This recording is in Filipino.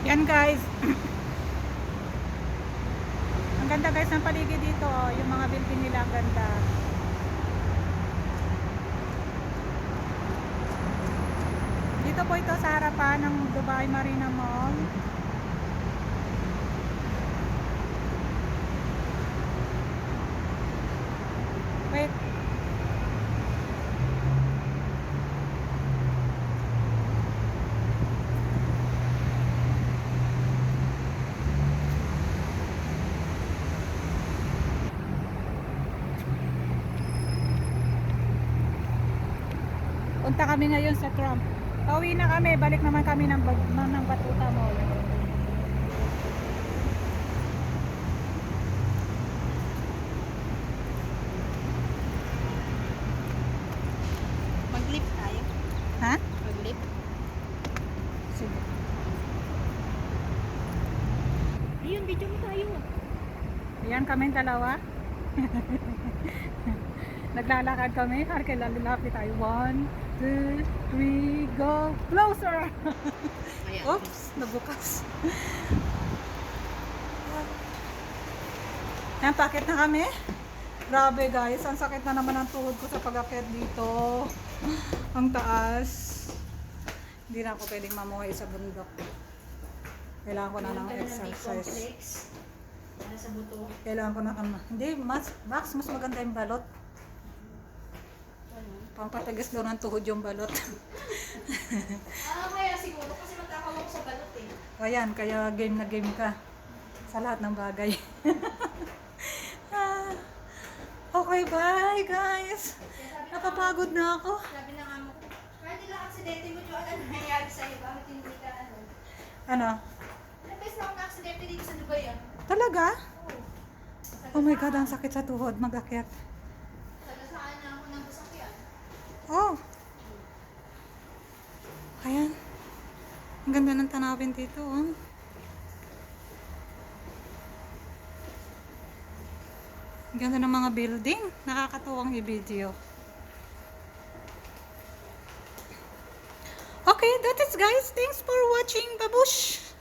Yan guys. Ang ganda guys ng paligid dito. Oh. Yung mga building nila ang ganda. Dito po ito sa harapan ng Dubai Marina Mall. Wait. Punta kami ngayon sa Trump. Pauwi na kami, balik naman kami ng Batuta Mall. Mag-lift tayo. Ha? Mag-lift. Sige. Ayun, video mo tayo. Ayan kami dalawa. Naglalakad kami. Harke lalapit tayo. 1, 2, 3, go! Closer! Ayan. Oops! Nabukas. Ayan, pakit na kami. Grabe guys. Ang sakit na naman ang tuhod ko sa pag-akyat dito. Ang taas. Hindi na ako pwedeng mamuhay sa bundok. Kailangan ko na ng exercise. Para sa buto. Kailangan ko na hindi, mas maganda yung balot. Pampatagas daw ng tuhod yung balot. Kaya siguro kasi magkakawak sa balot eh. Ayan, kaya game na game ka sa lahat ng bagay. Okay, bye guys. Napapagod na ako. Sabi na nga mo, kahit nila aksidente mo yung ano nangyayari sa'yo, bakit hindi ka ano? Ano? Nabes na ako na-aksidente dito sa Dubai ah. Talaga? Oo. Oh my God, ang sakit sa tuhod. Mag-akyat. Sagasaan na ako ng basakyan. Oh. Ayan. Ang ganda ng tanawin dito. Oh. Ang ganda ng mga building. Nakakatuwang i-video. Okay, that is guys. Thanks for watching. Babush!